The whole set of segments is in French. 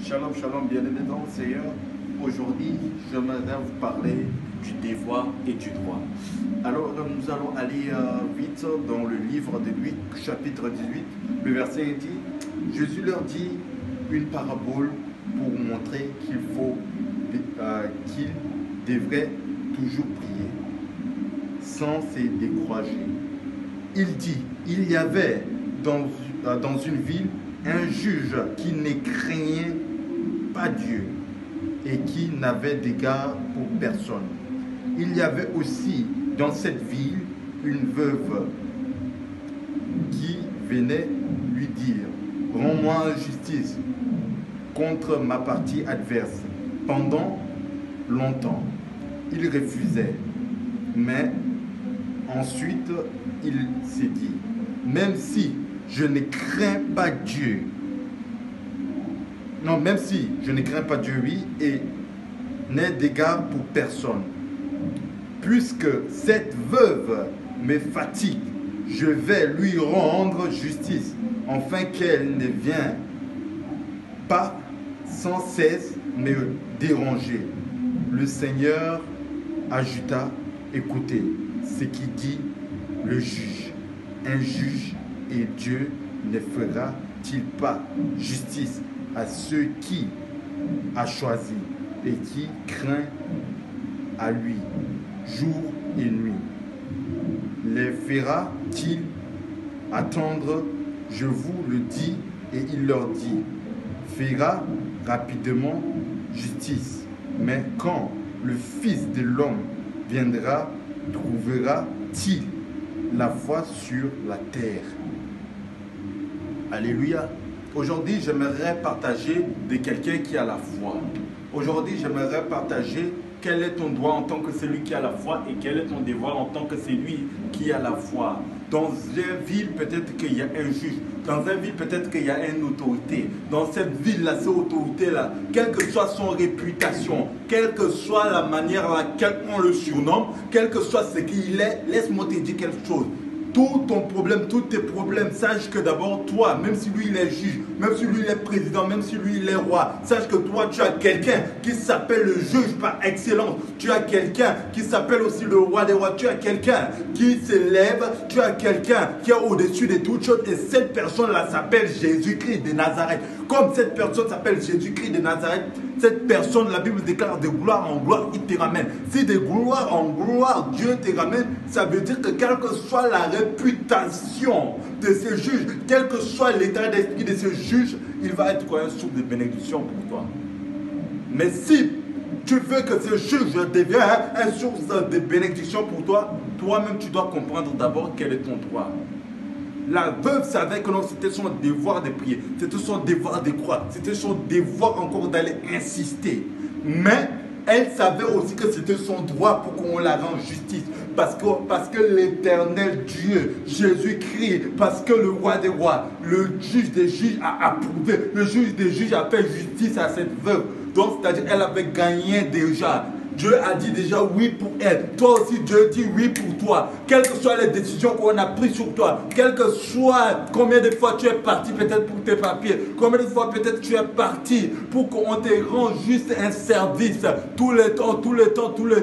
Shalom, shalom, bien-aimés dans le Seigneur. Aujourd'hui, j'aimerais vous parler du devoir et du droit. Alors, nous allons aller vite dans le livre de Luc, chapitre 18. Le verset dit, Jésus leur dit une parabole pour montrer qu'ils devraient toujours prier, sans se décourager. Il dit, il y avait dans une ville un juge qui ne craignait pas Dieu et qui n'avait d'égard pour personne. Il y avait aussi dans cette ville une veuve qui venait lui dire, rends-moi justice contre ma partie adverse. Pendant longtemps, il refusait, mais ensuite il s'est dit, même si je ne crains pas Dieu, même si je ne crains pas Dieu, oui, et n'ai d'égard pour personne, puisque cette veuve me fatigue, je vais lui rendre justice, afin qu'elle ne vienne pas sans cesse me déranger. Le Seigneur ajouta, écoutez ce qui dit le juge. Un juge et Dieu ne fera-t-il pas justice à ceux qui a choisi et qui craint à lui jour et nuit? Les fera-t-il attendre? Je vous le dis. Et il leur dit, fera rapidement justice. Mais quand le Fils de l'homme viendra, trouvera-t-il la foi sur la terre? Alléluia. Aujourd'hui, j'aimerais partager de quelqu'un qui a la foi. Aujourd'hui, j'aimerais partager quel est ton droit en tant que celui qui a la foi et quel est ton devoir en tant que celui qui a la foi. Dans une ville, peut-être qu'il y a un juge. Dans une ville, peut-être qu'il y a une autorité. Dans cette ville-là, cette autorité-là, quelle que soit son réputation, quelle que soit la manière à laquelle on le surnomme, quel que soit ce qu'il est, laisse-moi te dire quelque chose. Tout ton problème, tous tes problèmes, sache que d'abord toi, même si lui il est juge, même si lui il est président, même si lui il est roi, sache que toi tu as quelqu'un qui s'appelle le juge par excellence. Tu as quelqu'un qui s'appelle aussi le roi des rois. Tu as quelqu'un qui s'élève, tu as quelqu'un qui est au-dessus de toutes choses et cette personne-là s'appelle Jésus-Christ de Nazareth. Comme cette personne s'appelle Jésus-Christ de Nazareth, cette personne, la Bible déclare de gloire en gloire, il te ramène. Si de gloire en gloire, Dieu te ramène, ça veut dire que quelle que soit la réputation de ce juge, quel que soit l'état d'esprit de ce juge, il va être quoi, une source de bénédiction pour toi. Mais si tu veux que ce juge devienne une source de bénédiction pour toi, toi-même tu dois comprendre d'abord quel est ton droit. La veuve savait que non, c'était son devoir de prier, c'était son devoir de croire, c'était son devoir encore d'aller insister. Mais elle savait aussi que c'était son droit pour qu'on la rende justice. Parce que l'éternel Dieu, Jésus-Christ, parce que le roi des rois, le juge des juges a approuvé, le juge des juges a fait justice à cette veuve. Donc, c'est-à-dire qu'elle avait gagné déjà. Dieu a dit déjà oui pour elle. Toi aussi, Dieu dit oui pour toi. Quelles que soient les décisions qu'on a prises sur toi, quel que soit combien de fois tu es parti peut-être pour tes papiers, combien de fois peut-être tu es parti pour qu'on te rende juste un service, tout le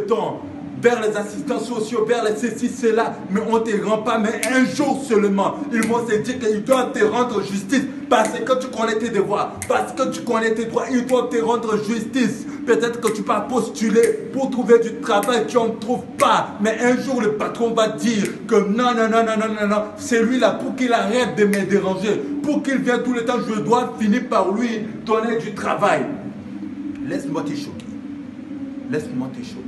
temps, vers les assistants sociaux, vers les ceci, cela, mais on ne te rend pas, mais un jour seulement, ils vont se dire qu'ils doivent te rendre justice parce que tu connais tes devoirs, parce que tu connais tes droits, ils doivent te rendre justice. Peut-être que tu vas postuler pour trouver du travail, tu n'en trouves pas, mais un jour le patron va dire que non, c'est lui là pour qu'il arrête de me déranger, pour qu'il vienne tout le temps, je dois finir par lui donner du travail. Laisse-moi te choquer. Laisse-moi te choquer.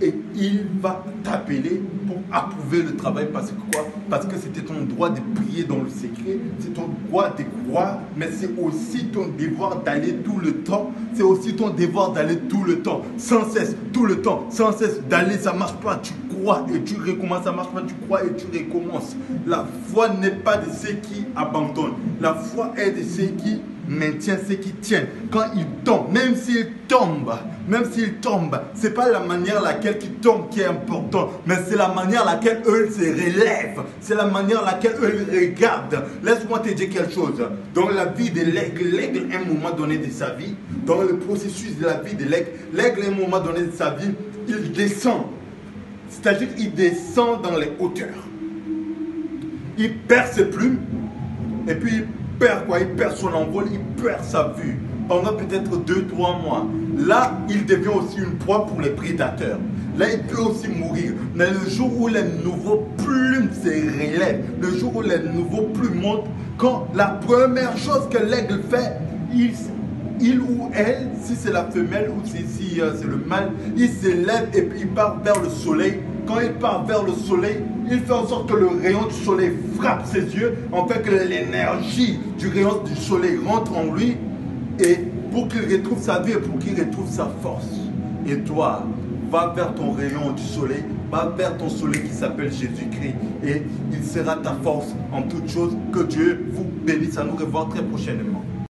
Et il va t'appeler pour approuver le travail parce que quoi? Parce que c'était ton droit de prier dans le secret, c'est ton droit de croire, mais c'est aussi ton devoir d'aller tout le temps. C'est aussi ton devoir d'aller tout le temps, sans cesse, tout le temps, sans cesse d'aller. Ça ne marche pas, tu crois et tu recommences. Ça ne marche pas, tu crois et tu recommences. La foi n'est pas de ceux qui abandonnent. La foi est de ceux qui maintient ceux qui tiennent. Quand il tombe, même s'il tombe, ce n'est pas la manière laquelle il tombe qui est importante, mais c'est la manière laquelle eux se relèvent. C'est la manière laquelle eux regardent. Laisse-moi te dire quelque chose. Dans la vie de l'aigle, à un moment donné de sa vie, dans le processus de la vie de l'aigle, à un moment donné de sa vie, il descend. C'est-à-dire qu'il descend dans les hauteurs. Il perd ses plumes, et puis il perd quoi? Il perd son envol, il perd sa vue. Pendant peut-être 2-3 mois. Là, il devient aussi une proie pour les prédateurs. Là, il peut aussi mourir. Mais le jour où les nouveaux plumes se relèvent, le jour où les nouveaux plumes montent, quand la première chose que l'aigle fait, il ou elle, si c'est la femelle ou si c'est le mâle, il se lève et puis il part vers le soleil. Quand il part vers le soleil, il fait en sorte que le rayon du soleil frappe ses yeux, en fait que l'énergie du rayon du soleil rentre en lui, et pour qu'il retrouve sa vie et pour qu'il retrouve sa force. Et toi, va vers ton rayon du soleil, va vers ton soleil qui s'appelle Jésus-Christ, et il sera ta force en toutes choses. Que Dieu vous bénisse. À nous revoir très prochainement.